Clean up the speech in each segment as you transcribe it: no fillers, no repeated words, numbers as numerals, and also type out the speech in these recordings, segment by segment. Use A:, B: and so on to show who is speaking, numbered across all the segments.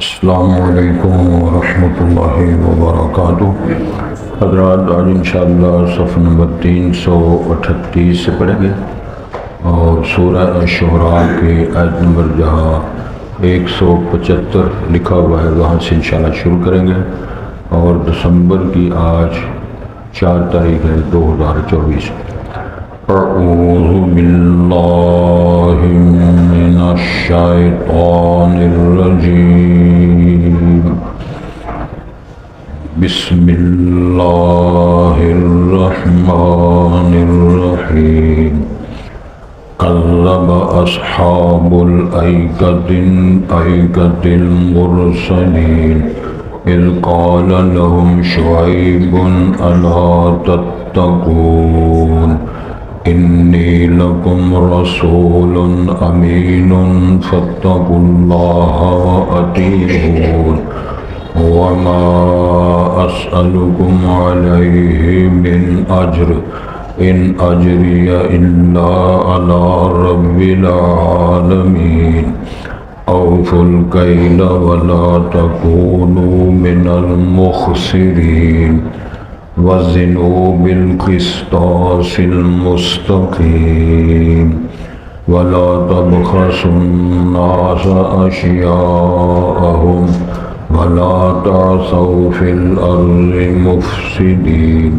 A: السلام علیکم ورحمۃ اللہ وبرکاتہ۔ حضرات آج انشاءاللہ صف نمبر 338 سے پڑھیں گے اور سورہ شعراء کے آیت نمبر جہاں 175 لکھا ہوا ہے وہاں سے انشاءاللہ شروع کریں گے، اور دسمبر کی آج 4 تاریخ ہے 2024۔ اعوذ باللہ من الشیطان الرجیم، بسم اللہ الرحمن الرحیم۔ کذب اصحاب الایکۃ المرسلین اذ قال لهم شعیب الا تتقون انی لکم رسول امین فاتقوا اللہ وأطیعون وما اسألکم علیہ من اجر ان اجری الا علی رب العالمین۔ اوفوا الکیل ولا تکونوا من المخسرین وزنوا بالقسطاس المستقیم ولا تبخسوا الناس اشیاءهم ولا تعثوا في الأرض مفسدين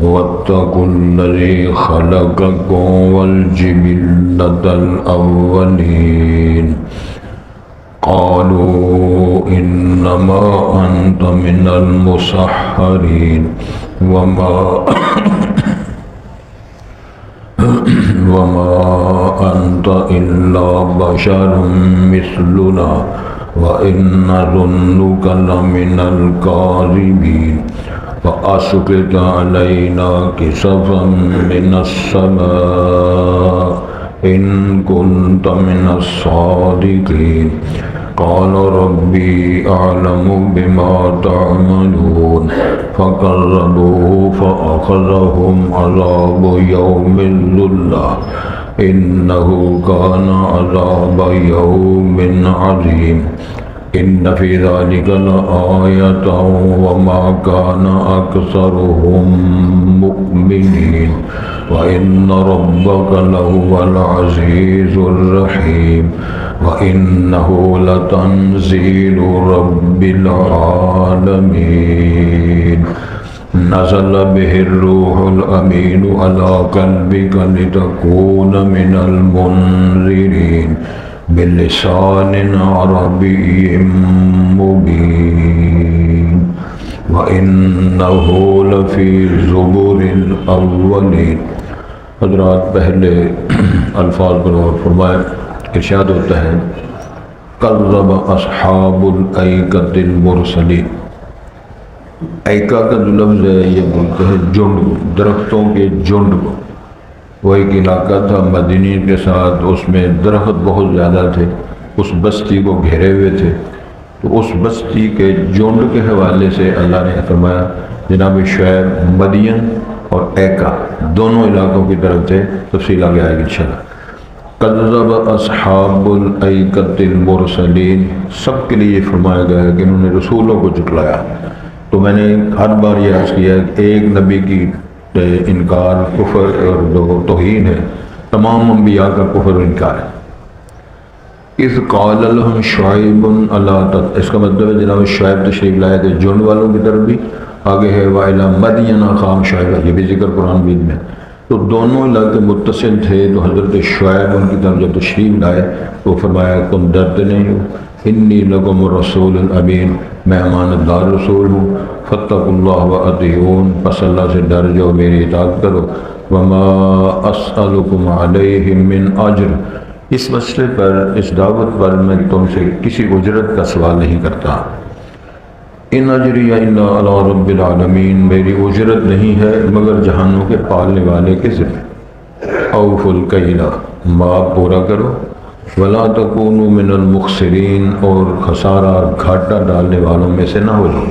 A: واتقوا الذي خلقكم والجبلة الأولين قالوا إنما أنت من المسحرين وما أنت إلا بشر مثلنا وَإِنَّ ظُنُّكَ لَمِنَ الْكَاذِبِينَ فَأَسْقِطْ عَلَيْنَا كِسَفًا مِنَ السَّمَاءِ إِن كُنتَ مِنَ الصَّادِقِينَ قَالَ رَبِّي أَعْلَمُ بِمَا تَعْمَلُونَ فَكَذَّبُوهُ فَأَخَذَهُمْ عَذَابُ يَوْمِ الظُّلَّةِ إِنَّهُ كَانَ عَذَابَ يَوْمٍ عَظِيمٍ۔ إِنَّ فِي ذَلِكَ لَآيَةً وَمَا كَانَ أَكْثَرُهُم مُؤْمِنِينَ وَإِنَّ رَبَّكَ لَهُوَ الْعَزِيزُ الرَّحِيمُ وَإِنَّهُ لَتَنزِيلُ رَبِّ الْعَالَمِينَ۔ نزل به الروح الأمين على قلبك لتكون من المنذرين بلسان عربي مبين وإنه لفي زبر الأولين۔ حضرات پہلے الفاظ پر غور فرمائے، ارشاد ہوتا ہے کذب اصحاب الایکۃ المرسلین۔ ایکا کا جو لفظ ہے یہ بولتے ہیں جھنڈ، درختوں کے جھنڈ کو۔ وہ ایک علاقہ تھا مدینی کے ساتھ، اس میں درخت بہت زیادہ تھے، اس بستی کو گھیرے ہوئے تھے، تو اس بستی کے جھنڈ کے حوالے سے اللہ نے فرمایا جناب شعیب مدین اور ایکا دونوں علاقوں کی طرف تھے۔ تفصیل آگے آئے گی انشاءاللہ۔ کذب اصحاب الایکۃ المرسلین، سب کے لیے یہ فرمایا گیا ہے کہ انہوں نے رسولوں کو جھٹلایا۔ تو میں نے ہر بار یہ عرض کیا کہ ایک نبی کی انکار کفر اور جو توہین ہے، تمام انبیاء کا کفر و انکار ہے۔ اذ قال لهم شعیب الا تتقون، اس کا مطلب ہے جناب شعیب تشریف لائے تھے جن والوں کی طرف بھی، آگے ہے وَإِلَىٰ مَدْيَنَ أَخَاهُمْ شُعَيْبًا، یہ بھی ذکر قرآن مجید میں۔ تو دونوں علاقے متصل تھے، تو حضرت شعیب ان کی طرف جب تشریف لائے تو فرمایا تم ڈرتے نہیں ہو، انی لکم رسول امین، میں امانت دار رسول ہوں، فاتقوا اللہ وأطیعون، پس اللہ سے ڈر جاؤ، میری اطاعت کرو، وما اسألکم علیہ من اجر، اس مسئلے پر، اس دعوت پر میں تم سے کسی اجرت کا سوال نہیں کرتا۔ ان اجری الا علی رب العالمین، میری اجرت نہیں ہے مگر جہانوں کے پالنے والے کے ذمہ۔ اوفوا الکیل، ماپ پورا کرو، ولا تکونوا من المخسرین، اور خسارہ گھاٹا ڈالنے والوں میں سے نہ ہو جاؤ۔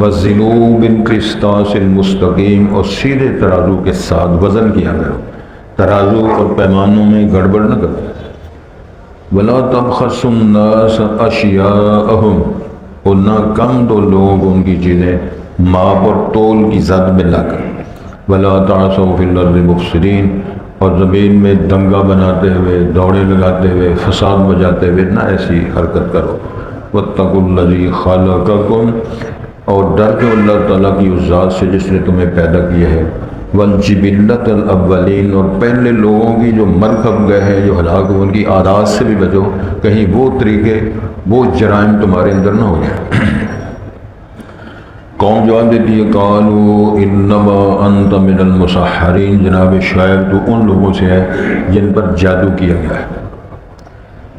A: وزنوا بالقسطاس المستقیم، اور سیدھے ترازو کے ساتھ وزن کیا کرو، ترازو اور پیمانوں میں گڑبڑ نہ کرو۔ ولا تبخسوا الناس اشیاءہم، اور نہ کم دو لوگوں کو ان کی چیزیں ماپ اور تول کی زد میں لا کر، ولا تعثوا فی الارض مفسدین، اور زمین میں دنگا بناتے ہوئے، دوڑے لگاتے ہوئے، فساد بجاتے ہوئے نہ ایسی حرکت کرو۔ واتقوا الذی خلقکم، اور ڈر کے اللہ تعالیٰ کی اس ذات سے جس نے تمہیں پیدا کیا ہے، والجبلۃ الاولین، اور پہلے لوگوں کی جو مر کھپ گئے ہیں، جو ہلاک ہوئے، ان کی عادات سے بھی بچو، کہیں وہ طریقے، وہ جرائم تمہارے اندر نہ ہو جائیں۔ قوم جواب دیتی ہے قالوا انما انت من المسحرین، جناب شعیب تو ان لوگوں سے ہے جن پر جادو کیا گیا ہے۔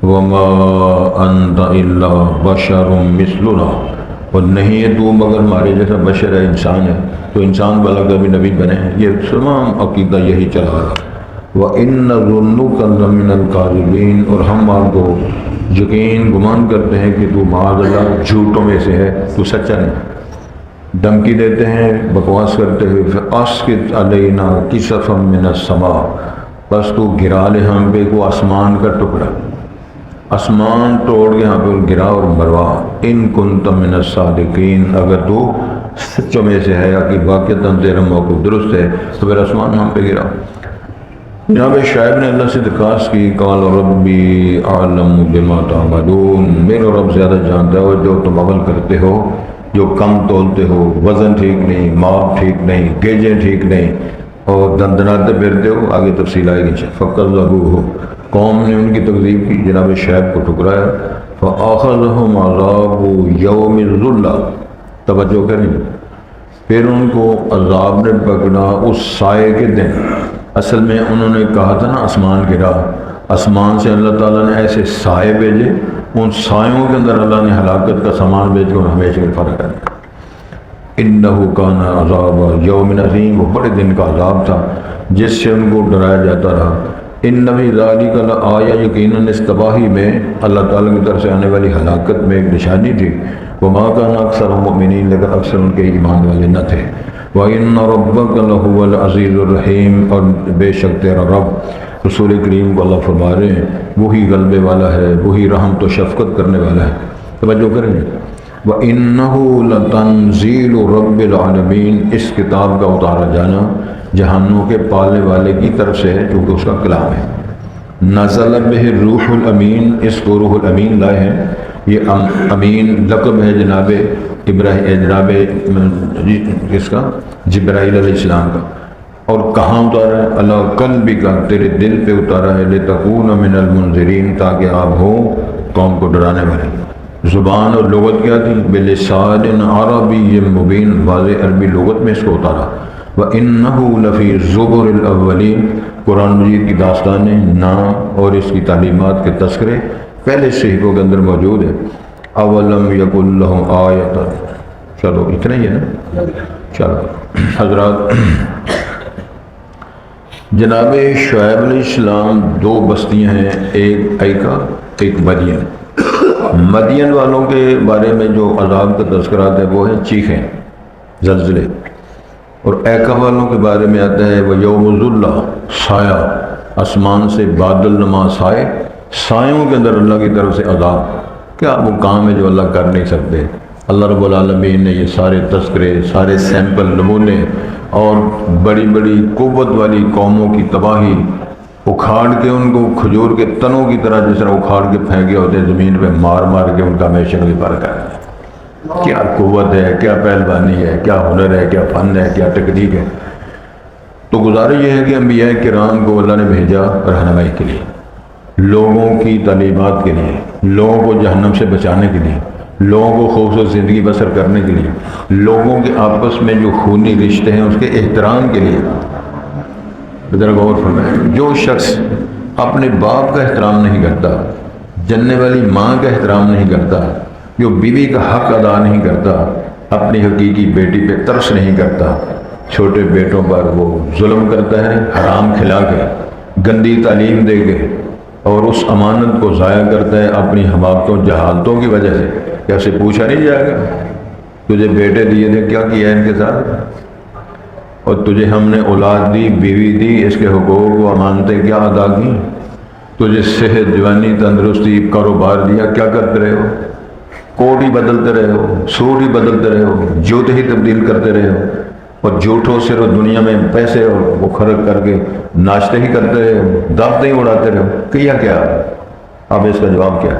A: وما انت الا بشر مثلنا، اور نہیں ہے تو مگر ہمارے جیسا بشر ہے، انسان ہے، تو انسان والا کبھی نبی بنے، یہ تمام عقیدہ یہی چلا رہا۔ وَإِنَّ ظُنُّكَ لَمِنَ الْكَاذِبِينَ، اور ہم آپ کو یقین گمان کرتے ہیں کہ تو معاذ اللہ جھوٹوں میں سے ہے، تو سچا نہیں۔ دھمکی دیتے ہیں بکواس کرتے ہوئے، فَأَسْقِطْ عَلَيْنَا كِسَفًا مِّنَ السَّمَاءِ، بس تو گرا لے ہم پہ کو آسمان کا ٹکڑا، آسمان توڑ کے ہم پہ گرا اور مروا۔ ان کنت من الصادقین، اگر تو سچوں میں سے ہے کہ واقعتاً تیرا موقف درست ہے تو پھر آسمان ہم پہ گرا۔ جناب شعیب نے اللہ سے درخواست کی، قال ربی اعلم بما تعملون، میرا رب زیادہ جانتا ہے جو تم عمل کرتے ہو، جو کم تولتے ہو، وزن ٹھیک نہیں، ماپ ٹھیک نہیں، گیجیں ٹھیک نہیں، اور دندناتے پھرتے ہو، آگے تفصیل آئے گی۔ فَكَذَّبُوهُ، قوم نے ان کی تکذیب کی، جناب شعیب کو ٹھکرایا۔ فَأَخَذَهُمْ عَذَابُ يَوْمِ الظُّلَّةِ، توجہ کریں، پھر ان کو عذاب نے پکڑا اس سائے کے دن۔ اصل میں انہوں نے کہا تھا نا آسمان گرا، آسمان سے اللہ تعالیٰ نے ایسے سائے بھیجے، ان سایوں کے اندر اللہ نے ہلاکت کا سامان بھیج کے ہمیشہ کے فرق کر دیا۔ اِنَّهُ كَانَ عَذَابَ يَوْمٍ عَظِيمٍ، وہ بڑے دن کا عذاب تھا جس سے ان کو ڈرایا جاتا رہا۔ ان فِي ذَلِكَ لَآیَةٌ، یقیناً اس تباہی میں اللہ تعالیٰ کی طرف سے آنے والی ہلاکت میں ایک نشانی تھی۔ وَمَا كَانَ أَكْثَرُهُم مُؤْمِنِينَ، لیکن اکثر ان کے ایمان والے نہ تھے۔ وَإِنَّ رَبَّكَ لَهُوَ الْعَزِيزُ الرَّحِيمُ، اور بے شک تیرا رب، رسول کریم کو اللہ فرما رہے ہیں، وہی غلبے والا ہے، وہی رحمت و شفقت کرنے والا ہے۔ توجہ کریں گے۔ وَإِنَّهُ لَتَنزِيلُ رَبِّ الْعَالَمِينَ، اس کتاب کا اتارا جانا جہانوں کے پالنے والے کی طرف سے ہے، چونکہ اس کا کلام ہے۔ نزل بہ روح الامین، اس کو روح الامین لائے ہیں، یہ امین لقب ہے جناب جناب کس کا؟ جبرائیل علیہ السلام کا۔ اور کہاں اتارا ہے؟ اللہ قلبی کا، تیرے دل پہ اتارا ہے، لتکون من المنذرین، تاکہ آپ ہو قوم کو ڈرانے والے۔ زبان اور لغت کیا تھی؟ بلسان عربی مبین، واضح عربی لغت میں اس کو اتارا۔ وَإِنَّهُ لَفِي الزُّبُرِ الْأَوَّلِينَ، قرآن مجید کی داستانیں، نام اور اس کی تعلیمات کے تذکرے پہلے صحیفوں کے اندر موجود ہے۔ اولم یکن لہم آیۃ، چلو اتنا ہی ہے نا، چلو حضرات، جناب شعیب علیہ السلام دو بستیاں ہیں، ایک ایکا، ایک مدین۔ مدین والوں کے بارے میں جو عذاب کا تذکرات ہے وہ ہے چیخیں، زلزلے، اور ایکا والوں کے بارے میں آتا ہے وہ یوم الظلہ، سایہ، آسمان سے بادل نما سائے، سایوں کے اندر اللہ کی طرف سے عذاب۔ کیا وہ کام ہے جو اللہ کر نہیں سکتے؟ اللہ رب العالمین نے یہ سارے تذکرے، سارے سیمپل، نمونے اور بڑی بڑی قوت والی قوموں کی تباہی، اکھاڑ کے ان کو کھجور کے تنوں کی طرح جس طرح اکھاڑ کے پھینکے ہوتے ہیں زمین پہ، مار مار کے ان کا ہمیشہ کی فرق ہے۔ کیا قوت ہے، کیا پہلوانی ہے، کیا ہنر ہے، کیا فن ہے، کیا تکنیک ہے۔ تو گزارش یہ ہے کہ انبیاء کرام کو اللہ نے بھیجا رہنمائی کے لیے، لوگوں کی تعلیمات کے لیے، لوگوں کو جہنم سے بچانے کے لیے، لوگوں کو خوبصورت زندگی بسر کرنے کے لیے، لوگوں کے آپس میں جو خونی رشتے ہیں اس کے احترام کے لیے۔ ذرا غور فرمائیں، جو شخص اپنے باپ کا احترام نہیں کرتا، جننے والی ماں کا احترام نہیں کرتا، جو بیوی کا حق ادا نہیں کرتا، اپنی حقیقی بیٹی پہ ترس نہیں کرتا، چھوٹے بیٹوں پر وہ ظلم کرتا ہے، حرام کھلا کے، گندی تعلیم دے کے، اور اس امانت کو ضائع کرتا ہے اپنی حماقتوں جہالتوں کی وجہ سے۔ کیا اسے پوچھا نہیں جائے گا تجھے بیٹے دیے تھے، کیا کیا ان کے ساتھ؟ اور تجھے ہم نے اولاد دی، بیوی دی، اس کے حقوق و امانتیں کیا ادا کی؟ تجھے صحت، جوانی، تندرستی، کاروبار دیا، کیا کرتے رہے ہو؟ کوٹ ہی بدلتے رہے ہو، سوٹ ہی بدلتے رہے ہو، جوتے ہی تبدیل کرتے رہے ہو، اور جھوٹوں سے دنیا میں پیسے اور وہ خرچ کر کے ناشتے ہی کرتے رہے ہو، دعوتیں ہی اڑاتے رہے ہو، کیا اب اس کا جواب کیا؟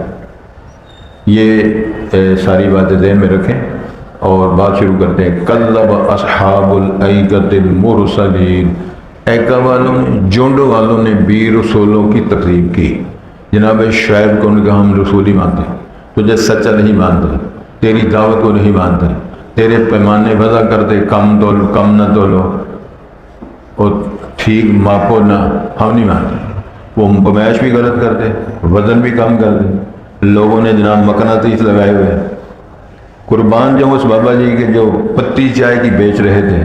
A: یہ ساری باتیں ذہن میں رکھیں اور بات شروع کرتے ہیں۔ کذب اصحاب الایکۃ المرسلین، ایکا والوں نے، جونڈو والوں نے بھی رسولوں کی تکذیب کی۔ جناب شعیب کو ان کا ہم رسول ہی مانتے ہیں، تجھے سچا نہیں مانتے، تیری دعوت کو نہیں مانتے، تیرے پیمانے وضع کرتے، کم تولو کم نہ تولو اور ٹھیک ماپو نہ، ہم نہیں مانتے۔ وہ پیمائش بھی غلط کرتے، وزن بھی کم کرتے۔ لوگوں نے جناب مقناطیس لگائے ہوئے، قربان جو اس بابا جی کے جو پتی چائے کی بیچ رہے تھے،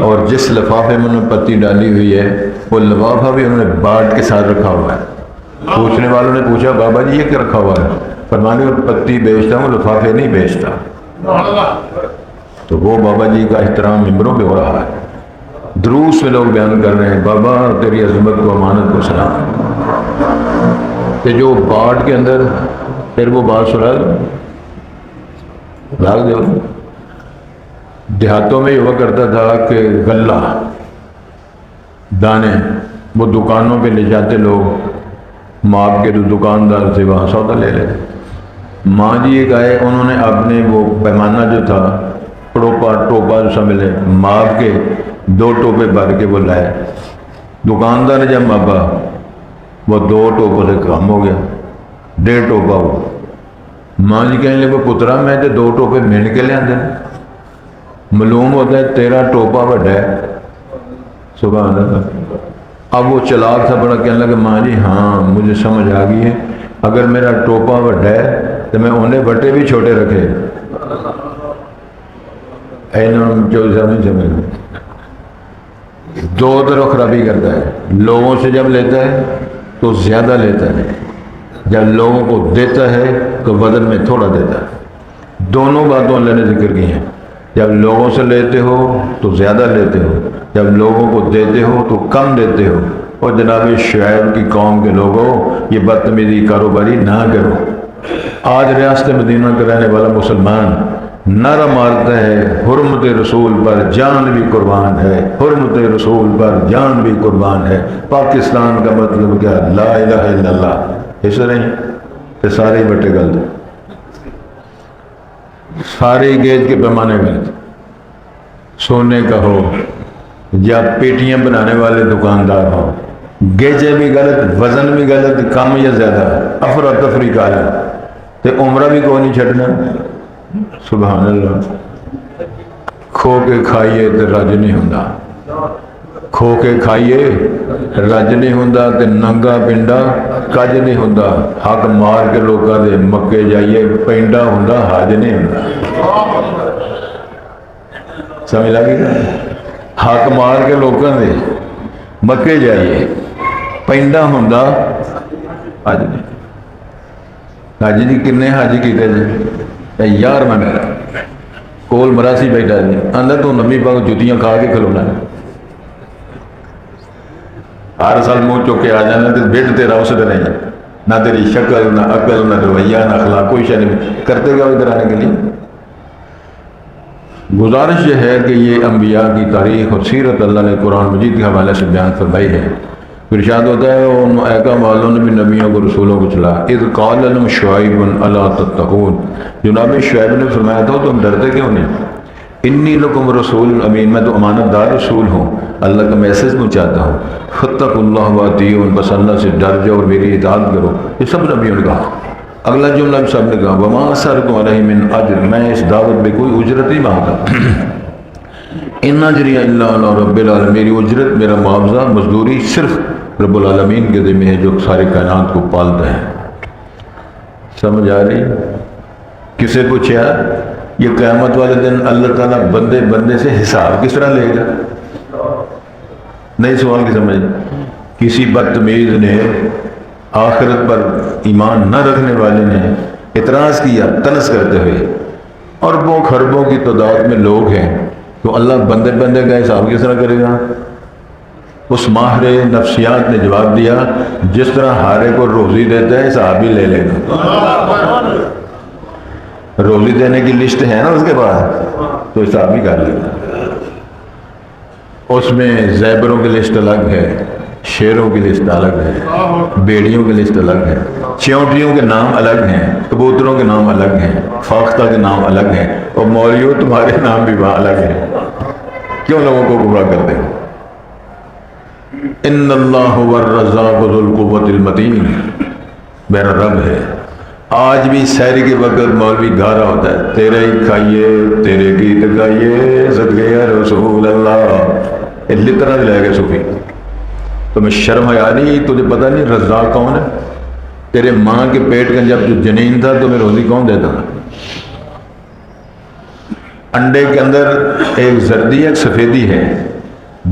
A: اور جس لفافے میں انہوں نے پتی ڈالی ہوئی ہے وہ لفافہ بھی انہوں نے باٹ کے ساتھ رکھا ہوا ہے۔ پوچھنے والوں نے پوچھا بابا جی یہ کیا رکھا ہوا ہے؟ فرمانے وہ پتی بیچتا ہوں، لفافے نہیں بیچتا۔ تو وہ بابا جی کا احترام ممبروں پہ ہو رہا ہے، دروس میں لوگ بیان کر رہے ہیں بابا تیری عظمت کو، امانت کو سلام، کہ جو باٹ کے اندر پھر وہ بات سنا لاگ دو۔ دیہاتوں میں یہ ہوا کرتا تھا کہ غلہ دانے وہ دکانوں پہ لے جاتے لوگ، ماپ کے جو دکاندار سے وہاں سودا لے لیتے۔ ماں جی ایک آئے، انہوں نے اپنے وہ پیمانہ جو تھا ٹوپا جو سمجھ لیں ماپ کے 2 ٹوپے بھر کے وہ لائے۔ دکاندار نے جب ماپا وہ 2 ٹوپوں سے کم ہو گیا، 1.5 ٹوپا ہوا۔ ماں جی کہنے لگے پترا میں تو 2 ٹوپے مل کے لے آتے، معلوم ہوتا ہے تیرا ٹوپا بڑا ہے۔ سبحان اللہ۔ اب وہ چلاک تھا بڑا، کہنے لگا ماں جی ہاں مجھے سمجھ آ گئی ہے، اگر میرا ٹوپا بڑا ہے تو میں انہیں بٹے بھی چھوٹے رکھے۔ جو نہیں سمجھ، 2 طرف خرابی کرتا ہے، لوگوں سے جب لیتا ہے تو زیادہ لیتا ہے، جب لوگوں کو دیتا ہے تو وزن میں تھوڑا دیتا ہے۔ دونوں باتوں اللہ نے ذکر کی ہیں، جب لوگوں سے لیتے ہو تو زیادہ لیتے ہو، جب لوگوں کو دیتے ہو تو کم دیتے ہو۔ اور جناب شعیب کی قوم کے لوگوں یہ بدتمیزی کاروباری نہ کرو۔ آج ریاست مدینہ کا رہنے والا مسلمان نعرہ مارتا ہے حرمت رسول پر جان بھی قربان ہے، حرمت رسول پر جان بھی قربان ہے۔ پاکستان کا مطلب کیا؟ لا الہ الا اللہ۔ اس نہیں کہ سارے بٹے غلط، سارے گیج کے پیمانے غلط، سونے کا ہو یا پیٹیاں بنانے والے دکاندار ہو، گیجے بھی غلط، وزن بھی غلط، کم یا زیادہ، افراتفری کا ہے تو عمرہ بھی کوئی نہیں چھڑنا۔ سبحان اللہ۔ کھو کے کھائیے تو رج نہیں ہوندا، کھو کے کھائیے رج نہیں ہوندا تے ننگا پنڈا کج نہیں ہوندا۔ حق مار کے لوکاں دے مکے جائیے پینڈا ہوندا، حج نہیں ہوندا۔ سمجھ لگی نا؟ حق مار کے لوکاں دے مکے جائیے پینڈا ہوندا، حج نہیں۔ حج جی کنے حج کیتے جی؟ یار میں میرا کول مراسی بیٹھا جی، اندر تو نبی پاک جتیاں کھا کے کھلونا ہے، ہر سال منہ چوک کے آ جانا تو بیٹ تیرا اس طرح نہیں، نہ تیری شکل، نہ عقل، نہ رویہ، نہ اخلاق، کوئی شے نہیں کرتے گا ادھر آنے کے لیے۔ گزارش یہ ہے کہ یہ انبیاء کی تاریخ اور سیرت اللہ نے قرآن مجید کے حوالے سے بیان فرمائی ہے۔ ارشاد ہوتا ہے ان ایکا والوں نے بھی نبیوں کو رسولوں کو چلا۔ اذ قال لهم شعیب الا تتقون، جناب شعیب نے فرمایا تھا تم ڈرتے کیوں نہیں؟ انی لکم رسول امین، میں تو امانت دار رسول ہوں، اللہ کا میسج پہنچاتا ہوں۔ فاتقوا اللہ واطیعون، بس اللہ سے ڈر جاؤ اور میری اطاعت کرو۔ یہ سب نبیوں نے کہا۔ اگلا جملہ بھی سب نے کہا وما اسألکم علیہ من اجر، میں اس دعوت میں کوئی اجرت نہیں مانگتا۔ ان اجری الا علی رب العالمین، میری اجرت، میرا معاوضہ، مزدوری صرف رب العالمین کے ذمہ ہے جو سارے کائنات کو پالتا ہے۔ سمجھ آ رہی؟ کسے پوچھا یہ قیامت والے دن اللہ تعالیٰ بندے بندے سے حساب کس طرح لے گا؟ نہیں سوال کی سمجھ؟ کسی بدتمیز نے، آخرت پر ایمان نہ رکھنے والے نے اعتراض کیا تنس کرتے ہوئے، اربوں خربوں کی تعداد میں لوگ ہیں، تو اللہ بندے بندے کا حساب کس طرح کرے گا؟ اس ماہر نفسیات نے جواب دیا جس طرح ہارے کو روزی دیتا ہے حساب بھی لے لینا. روزی دینے کی لسٹ ہے نا اس کے بعد، تو حساب بھی کر لینا. اس میں زیبروں کی لسٹ الگ ہے، شیروں کی لسٹ الگ ہے، بیڑیوں کی لسٹ الگ ہے، چیونٹیوں کے نام الگ ہیں، کبوتروں کے نام الگ ہیں، فاختہ کے نام الگ ہیں، اور مولیوں تمہارے نام بھی وہاں الگ ہیں. کیوں لوگوں کو گمراہ کرتے ہیں؟ ان اللہ هو الرزاق ذو القوۃ المتین، میرا رب ہے. آج بھی سحری کے وقت مولوی گا رہا ہوتا ہے، تیرے ہی کھائیے تیرے گیت گائیے صدقے یا رسول اللہ. یہ لطرہ لے گئے صوفی. تمہیں شرم آیا نہیں؟ تجھے پتہ نہیں رزاق کون ہے؟ تیرے ماں کے پیٹ کا جب تو جنین تھا تمہیں روزی کون دیتا تھا؟ انڈے کے اندر ایک زردی ہے ایک سفیدی ہے،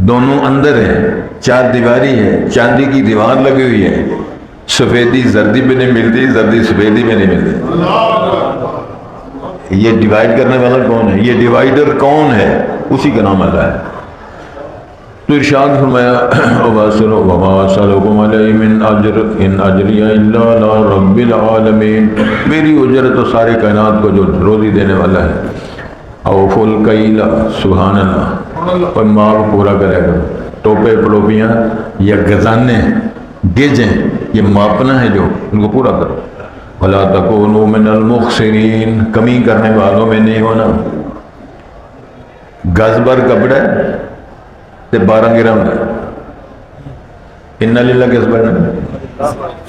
A: دونوں اندر ہیں، چار دیواری ہے، چاندی کی دیوار لگی ہوئی ہے. سفیدی زردی میں نہیں ملتی، زردی سفیدی میں نہیں ملتی. یہ ڈیوائیڈ کرنے والا کون ہے؟ یہ ڈیوائیڈر کون ہے؟ اسی کا نام اللہ ہے. تو ارشاد فرمایا وَمَا أَسْأَلُكُمْ عَلَيْهِ مِنْ أَجْرٍ إِنْ أَجْرِيَ إِلَّا عَلَىٰ رَبِّ الْعَالَمِينَ. میری اجرت تو سارے کائنات کو جو روزی دینے والا ہے. اوفوا الکیل، سبحان اللہ. اور مال پورا کرے گا. ٹوپے پلوپیاں یا گزانے گیجیں یہ ماپنا ہے جو ان کو پورا کرو. وَلَا تَكُونُوا مِنَ الْمُخْسِرِينَ، کمی کرنے والوں میں نہیں ہونا. گز بھر کپڑا تے 12 گرام ہے. اِنَّ لِلَّهِ گز بھر،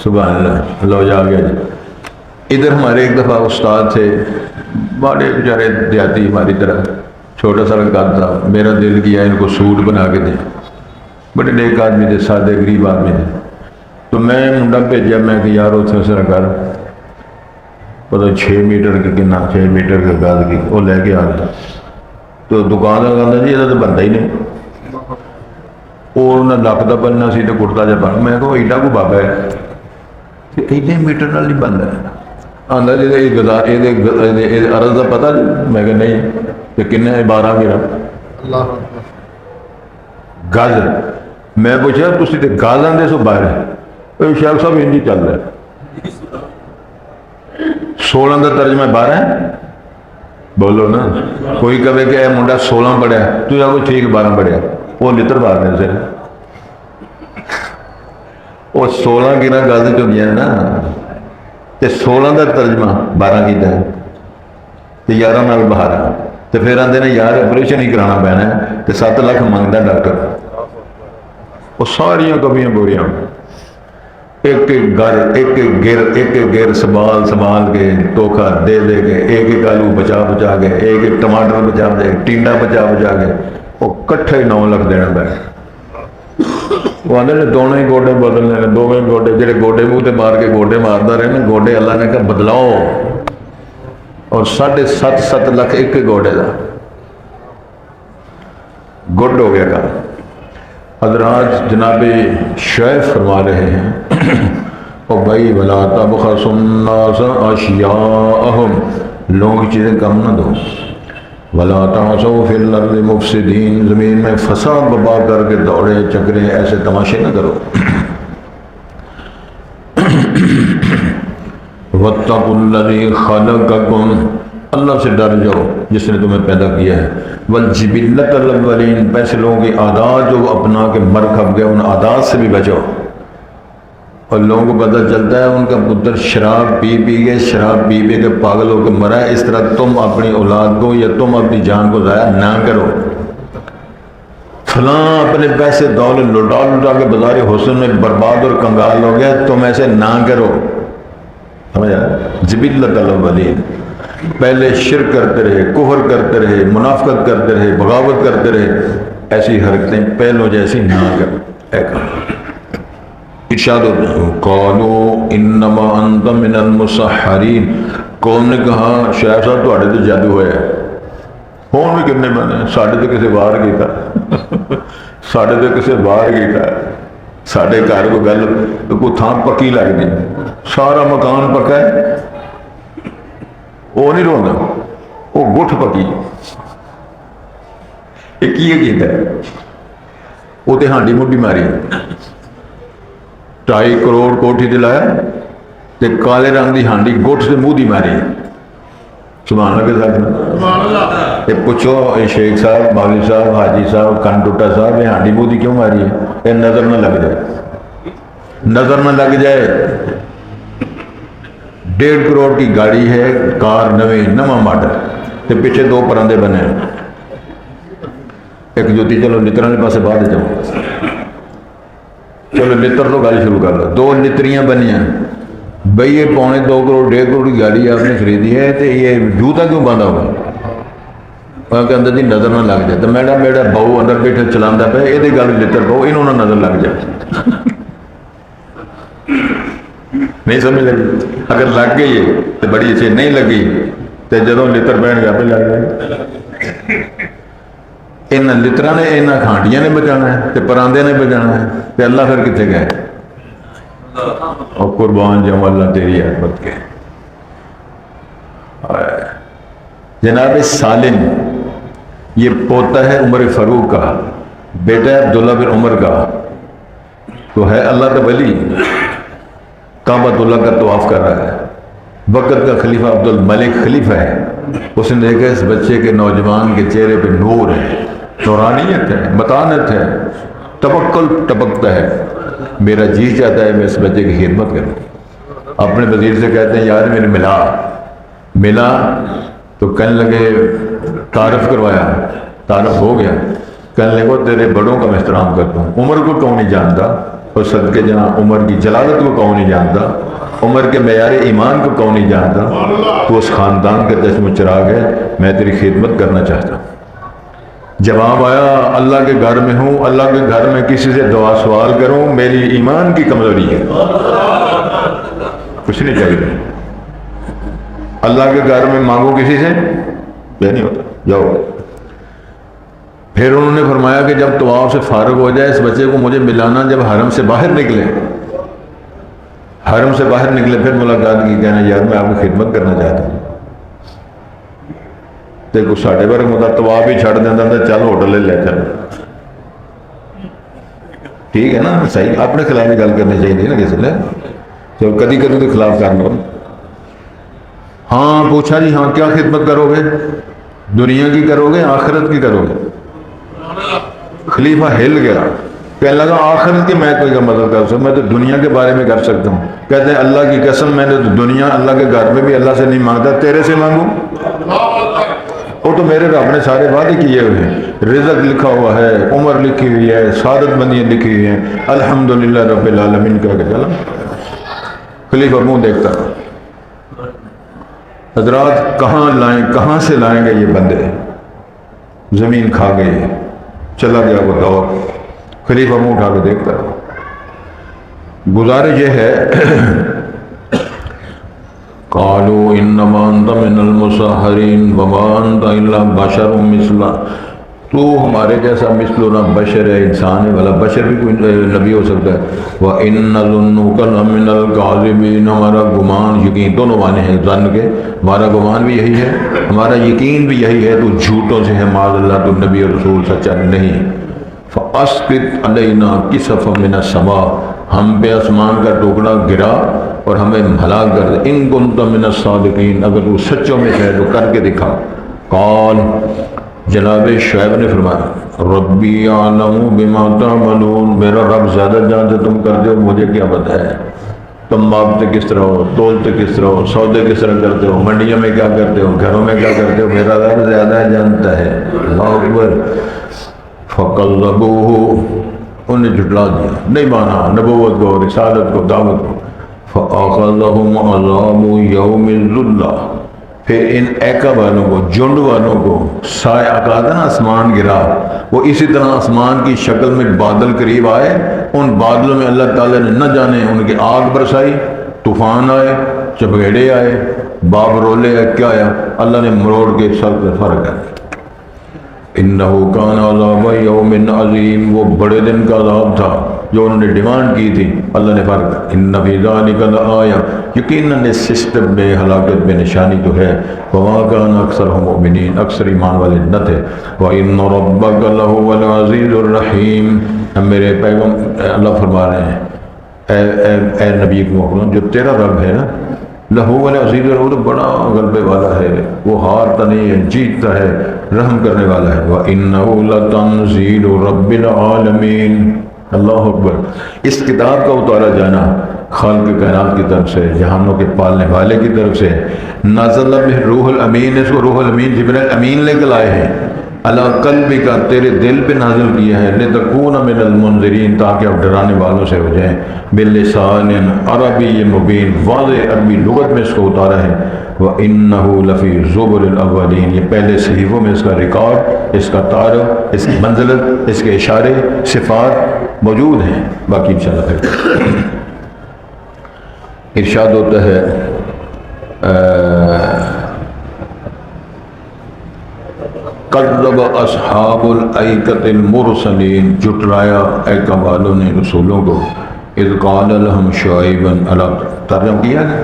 A: سبحان اللہ. لو جا گیا جی. ادھر ہمارے ایک دفعہ استاد تھے، بڑے بیچارے دیہاتی ہماری طرح، چھوٹا سا قد تھا. میرا دل کیا ان کو سوٹ بنا کے دیں. بڑے نیک آدمی تھے، سادے غریب آدمی تھے. تو میں منڈا بھیجا، میں کہ یار اتنے اس طرح کر پتہ 6 میٹر کا کنا 6 میٹر کا گز کی وہ لے کے آ گیا. تو دکان کا کہنا جی یہ تو بنتا ہی نہیں. اور انہیں لک کا بننا سی تو کرتا جا بن. میں کہو ایڈا کو بابا ہے کہ ایڈے میٹر نال نہیں بنتا ہے. آندا جی یہ عرض کا پتہ جی. میں کہ نہیں. کہ کنے 12 گرام گز. میں پوچھا تسی تے گز آندے سو باہر؟ شیخ صاحب انجی چل رہا ہے. 16 کا ترجمہ 12 ہے. بولو نا. کوئی کہے کہ اے منڈا 16 پڑھیا، تو آگو ٹھیک 12 پڑھیا. وہ لتر مارنے سے وہ 16 گرا گز چ گیا نا. تے 16 کا ترجمہ 12 کیتا ہے تے 11 نال 12. تو پھر آتے ہیں یار آپریشن ہی کرانا پینا ہے تو 7 لاکھ منگتا ڈاکٹر. وہ ساریاں کمیاں بوریاں ایک ایک گھر ایک ایک گر سنبھال کے دھوکھا دے کے ایک ایک آلو بچا کے ایک ایک ٹماٹر بچا کے ٹینڈا بچا کے وہ کٹھے 9 لاکھ دینا پہ. وہ آدھے نے دونوں ہی گوڈے بدلنے نے. دونوں ہی گوڈے جہے گوڈے منہ تے مار کے گوڈے مارتا رہے نا، گوڈے اللہ نے کہا بدلاؤ. اور 7.5 لاکھ ایک گوڈے کا گڈ ہو گیا کام. حضرات جناب شیخ فرما رہے ہیں اور بھائی ولا تبخسوا الناس اشیاءہم، لوگوں کی چیزیں کم نہ دو. ولا تعثوا فی الارض مفسدین، زمین میں فساد برپا کر کے دوڑے چکرے ایسے تماشے نہ کرو. واتقوا الذی خلقکم، اللہ سے ڈر جاؤ جس نے تمہیں پیدا کیا ہے. والجبلۃ الاولین، پیسے لوگوں کی عادات جو اپنا کے مر کھپ گئے ان عادات سے بھی بچو. اور لوگوں کو پتہ چلتا ہے ان کا پتر شراب پی کے شراب پی کے پاگل ہو کے مرا ہے، اس طرح تم اپنی اولاد کو یا تم اپنی جان کو ضائع نہ کرو. فلاں اپنے پیسے دولت لٹا کے بازار حسن میں برباد اور کنگال ہو گیا، تم ایسے نہ کرو. سمجھا؟ جبلۃ الاولین، پہلے شرک کرتے رہے، کفر کرتے رہے، منافقت کرتے رہے، بغاوت کرتے رہے، ایسی حرکتیں پہلو جیسی نہ کرو. ارشاد قالوا انما انت من المسحرین، قوم نے کہا شیخ صاحب تواڈے تے جادو ہویا ہے. ہون بھی کتنے بنے، ساڈے تے کسے باہر کیتا، ساڈے تے کسے باہر کیتا. ساڈے گھر کو گل کوئی تھان پکی لگ گئی، سارا مکان پکا ہے، وہ نہیں روندا، وہ گٹھ پکی. یہ کی کیتا ہے؟ وہ تو ہانڈی مڈی ماری 2.5 کروڑ کوٹھی دلایا تے کالے رنگ دی ہانڈی گٹھ سے منہ دی ماری. سبحان اللہ کے ساتھ یہ پوچھو شیخ صاحب، مولوی صاحب، حاجی صاحب، کن ٹوٹا صاحب، یہ ہانڈی منہ دی کیوں ماری ہے؟ یہ نظر نہ لگ جائے، نظر نہ لگ جائے. 1.5 کروڑ کی گاڑی ہے، کار نواں ماڈل، تے پیچھے 2 پرندے بنے، ایک جوتی. چلو لتر والے پاسے بعد جاؤ، چلو لتر تو گل شروع کر لو. 2 لتریاں بنیاں بھئی، یہ 2.25 کروڑ 1.5 کروڑ کی گاڑی آپ نے خریدی ہے تو یہ جوتا کیوں باندھا ہوا؟ کہ اندر دی نظر نہ لگ جائے. تو میڈا بہو اندر بیٹھے چلانا پہ یہ گل لتر بہو انہوں نے نظر لگ جائے. نہیں سمجھ لگی؟ اگر لگ گئی ہے تو بڑی اچھی، نہیں لگی تو جدوں لتر پہن گیا پہ لگ جائے. یہاں لترا نے، یہاں کھانڈیاں نے بچانا ہے، تے پراندے نے بچانا ہے، تے اللہ پھر کتنے گئے؟ اور قربان جاؤں اللہ تیری عظمت کے. جناب سالم یہ پوتا ہے عمر فاروق کا، بیٹا ہے عبداللہ بن عمر کا، تو ہے اللہ کا ولی، کعبۃ اللہ کا طواف کر رہا ہے. وقت کا خلیفہ عبد الملک خلیفہ ہے. اس نے دیکھا اس بچے کے، نوجوان کے چہرے پہ نور ہے، نورانیت ہے، متانت ہے، توکل ٹپکتا ہے. میرا جی چاہتا ہے میں اس بچے کی خدمت کروں. اپنے وزیر سے کہتے ہیں یار میرے ملا تو کہنے لگے تعارف کروایا، تعارف ہو گیا. کہنے لگے تیرے بڑوں کا میں احترام کرتا ہوں. عمر کو کون نہیں جانتا، اور صدقے جہاں عمر کی جلالت کو کون نہیں جانتا، عمر کے معیار ایمان کو کون نہیں جانتا. تو اس خاندان کا چشم چراغ ہے، میں تیری خدمت کرنا چاہتا ہوں. جواب آیا اللہ کے گھر میں ہوں، اللہ کے گھر میں کسی سے دعا سوال کروں، میری ایمان کی کمزوری ہے، کچھ نہیں چاہیے. اللہ کے گھر میں مانگو کسی سے، یہ نہیں ہوتا، جاؤ. پھر انہوں نے فرمایا کہ جب طواف سے فارغ ہو جائے اس بچے کو مجھے ملانا. جب حرم سے باہر نکلے، حرم سے باہر نکلے پھر ملاقات کی. کہنا یار میں آپ کی خدمت کرنا چاہتا ہوں. دیکھو ساڑھے بارے مطلب طواف ہی چھڑ دینا تھا، چل ہوٹل لے چل. ٹھیک ہے نا، صحیح. اپنے خلاف ہی گل کرنی چاہیے نا کسی نے. چلو کدی کدی تو خلاف کر لو. ہاں پوچھا جی ہاں کیا خدمت کرو گے؟ دنیا کی کرو گے آخرت کی کرو گے؟ خلیفہ ہل گیا، کہنے لگا آخرت کی میں کوئی کا مدد کر سکتا، میں تو دنیا کے بارے میں کر سکتا ہوں. کہتے ہیں اللہ کی قسم میں نے تو دنیا اللہ کے گھر میں بھی اللہ سے نہیں مانگتا، تیرے سے مانگوں. وہ تو میرے رب نے سارے وعدے کیے ہوئے ہیں. رزق لکھا ہوا ہے، عمر لکھی ہوئی ہے، سعادت بندیاں لکھی ہوئی ہیں. الحمدللہ رب العالمین کہہ کے چلا. خلیفہ منہ دیکھتا. حضرات کہاں سے لائیں گے یہ بندے؟ زمین کھا گئی. چلا گیا وہ دور. خلیفہ منہ اٹھا کے دیکھتا. گزارش یہ ہے قالوا انما انت من المسحرین وما انت الا بشر مثلنا. تو ہمارے جیسا مثلنا بشر ہے، انسان ہے، والا بشر بھی کوئی نبی ہو سکتا ہے. وَإِنَّ ظُنُّكَ لَمِنَ الْكَاذِبِينَ. ہمارا گمان یقین دونوں معنی ہیں ظن کے. ہمارا گمان بھی یہی ہے، ہمارا یقین بھی یہی ہے. تو جھوٹوں سے ہے معاذ اللہ، تو نبی اور رسول سچا نہیں. فَأَسْقِطْ عَلَيْنَا كِسَفًا مِنَ السَّمَاءِ. ہم پہ آسمان کا ٹکڑا گرا اور ہمیں ہلاک کر دے. ان كنت من الصادقین، اگر تو سچوں میں ہے تو کر کے دکھا. قال جناب شعیب نے فرمایا ربی اعلم بما تعملون. میرا رب زیادہ جانتے تم کرتے ہو، مجھے کیا پتہ ہے. تم ماپتے کس طرح ہو، تولتے کس طرح ہو، سودے کس طرح کرتے ہو، منڈیوں میں کیا کرتے ہو، گھروں میں کیا کرتے ہو، میرا رب زیادہ جانتا ہے. اللہ اکبر. فَقَلَّبُوهُ. انہیں جھٹلا دیا، نہیں مانا نبوت کو، رسالت کو، دعوت کو. فَأَخَذَهُمْ عَذَابُ يَوْمِ الظُّلَّةِ. پھر ان ایکا والوں کو، جھنڈ والوں کو سایہ کہا تھا نا، آسمان گرا. وہ اسی طرح آسمان کی شکل میں بادل قریب آئے. ان بادلوں میں اللہ تعالیٰ نے نہ جانے ان کی آگ برسائی، طوفان آئے، چپیڑے آئے، باب رولے آئے، کیا آیا، اللہ نے مروڑ کے سر پہ فرق ہے. انہو کان عذاب یوم عظیم. وہ بڑے دن کا عذاب تھا جو انہوں نے ڈیمانڈ کی تھی. اللہ نے فرق. ان فی ذلک لآیہ. یقیناً اس سسٹم میں ہلاکت میں نشانی تو ہے. وما کان اکثرهم مؤمنین. اکثر ایمان والے نہ تھے. وان ربک لہو العزیز الرحیم. میرے پیغام اللہ فرما رہے ہیں اے نبی محمد جو تیرا رب ہے نا لہو العزیز، وہ تو بڑا غلبے والا ہے، وہ ہارتا نہیں ہے، جیتتا ہے، رحم کرنے والا ہے۔ وَإِنَّهُ لَتَنزِيلُ رَبِّ الْعَالَمِينَ۔ اللہ اکبر۔ اس کتاب کا اتارا جانا خالق کائنات کی طرف سے، جہانوں کے پالنے والے کی طرف سے۔ نازل بہ روح الامین، اس کو روح الامین جبرائیل امین لے کر آئے ہیں، اللہ قلبی کا تیرے دل پہ نازل کیا ہے، لتکون من المنذرین، تاکہ آپ ڈرانے والوں سے ہو جائیں، بلسان عربی مبین، واضح عربی لغت میں اس کو اتارا ہے۔ وَإِنَّهُ لَفِي زُبُرِ الْأَوَّلِينَ، یہ پہلے صحیفوں میں اس کا ریکارڈ، اس کا تعارف، اس کی منزلت، اس کے اشارے، صفات موجود ہیں۔ باقی انشاءاللہ پھر ارشاد ہوتا ہے قَذَّبَ اصحاب الایکۃ المرسلین، جھٹلایا ایکہ والوں نے رسولوں کو، اذ قال لهم شعیبا، اللہ ترجمہ کیا ہے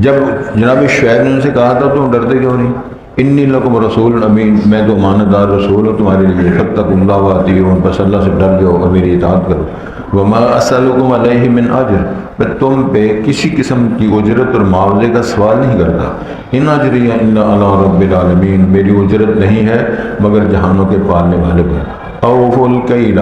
A: جب جناب شعیب نے ان سے کہا تھا تم ڈرتے کیوں نہیں، انی لکم رسول امین، میں تو امانت دار رسول ہوں تمہارے لیے، فاتقوا اللہ واطیعون، بس اللہ سے ڈر جاؤ اور میری اطاعت کرو۔ وما اسألکم علیہ من اجر، میں تم پہ کسی قسم کی اجرت اور معاوضے کا سوال نہیں کرتا، ان اجری الا علی رب العالمین، میری اجرت نہیں ہے مگر جہانوں کے پالنے والے پر۔ اوفوا الکیل،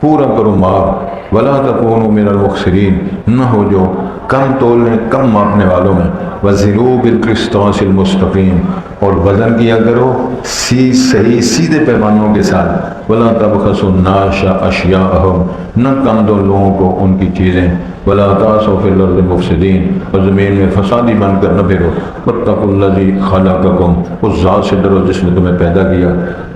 A: پورا کرو ماپ، ولا تکونوا من المخسرین، نہ ہو جو کم تولنے کم ماپنے والوں میں، وزنوا بالقسطاس المستقیم، اور وزن کیا کرو صحیح سیدھے پیمانوں کے ساتھ، ولا تبخسوا الناس اشیاءهم، نہ کم دو لوگوں کو ان کی چیزیں، ولا تعثوا فی الارض مفسدین، اور زمین میں فسادی بن کر نہ پھرو، واتقوا الذی خلقکم، اس ذات سے ڈرو جس نے تمہیں پیدا کیا،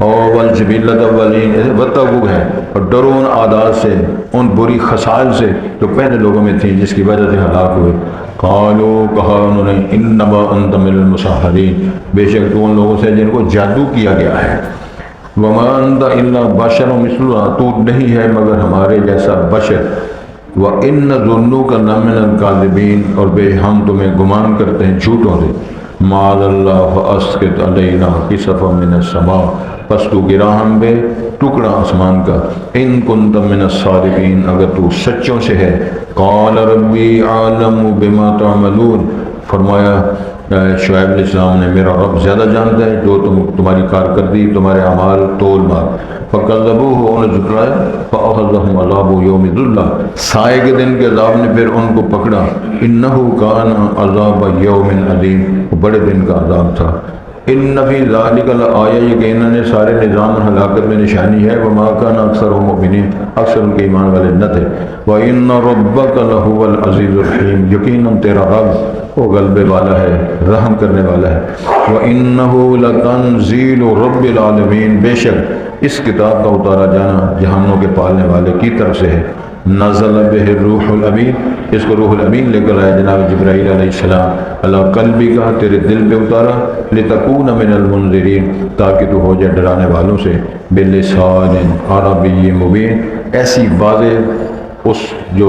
A: اور والجبلۃ الاولین، واتقوا ہے، اور ڈرو ان عادات سے، ان بری خصال سے جو پہلے لوگوں میں تھیں جس کی وجہ سے ہلاک ہوئے۔ قالوا، کہا انہوں نے، انما انت من المسحرین، بے شک تو ان لوگوں سے جن کو جادو کیا گیا ہے۔ وما انت الا بشر مثلنا، تو نہیں ہے مگر ہمارے جیسا بشر۔ وان ظنوک لمن الکاذبین، اور بے ہم تمہیں گمان کرتے ہیں جھوٹوں سے۔ معاذ اللہ فاسقط علینا کسفا من السماء، پس تو گرا ہم پہ ٹکڑا آسمان کا، ان کنت من الصادقین، اگر تو سچوں سے ہے۔ قال ربی اعلم بما تعملون، فرمایا شعیب علیہ السلام نے، میرا رب زیادہ جانتا ہے جو تمہاری کارکردگی، تمہارے اعمال تول مار۔ فکذبوہ، انہوں نے جھٹلایا، فاخذہم عذاب یوم الذلہ، سائے کے دن کے عذاب نے پھر ان کو پکڑا۔ انہ کان عذاب یوم عظیم، بڑے دن کا عذاب تھا۔ ان فی ذلک لآیہ، یقیناً سارے نظام ہلاکت میں نشانی ہے۔ وما کان اکثرهم مؤمنین، اکثر ان کے ایمان والے نہ تھے۔ وان ربک لہو العزیز الرحیم، یقیناً تیرا رب وہ غلبے والا ہے، رحم کرنے والا ہے۔ وانہ لتنزیل رب العالمین، بے شک اس کتاب کا اتارا جانا جہانوں کے پالنے والے کی طرف سے ہے۔ نزل بہ الروح الامین، اس کو روح الامین لے کر آیا جناب جبرائیل علیہ السلام، اللہ قلبی کا تیرے دل پہ اتارا، لتکون من المنذرین، تاکہ تو ہو جائے ڈرانے والوں سے، بلسان عربی مبین، ایسی واضح اس جو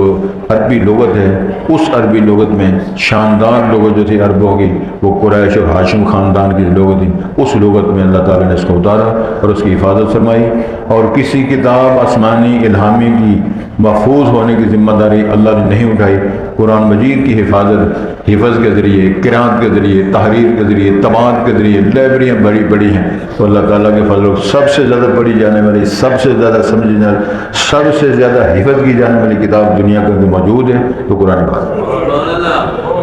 A: عربی لغت ہے، اس عربی لغت میں شاندار لغت جو تھی عربوں کی، وہ قریش اور ہاشم خاندان کی لغت تھی، اس لغت میں اللہ تعالیٰ نے اس کو اتارا اور اس کی حفاظت فرمائی۔ اور کسی کتاب آسمانی الہامی کی محفوظ ہونے کی ذمہ داری اللہ نے نہیں اٹھائی۔ قرآن مجید کی حفاظت حفظ کے ذریعے، قراءت کے ذریعے، تحریر کے ذریعے، طباعت کے ذریعے، لائبریریاں بڑی بڑی ہیں، تو اللہ تعالیٰ کے فضل سب سے زیادہ پڑھی جانے والی، سب سے زیادہ سمجھی جانے والی، سب سے زیادہ حفظ کی جانے والی کتاب دنیا کے اندر موجود ہے تو قرآن پاک۔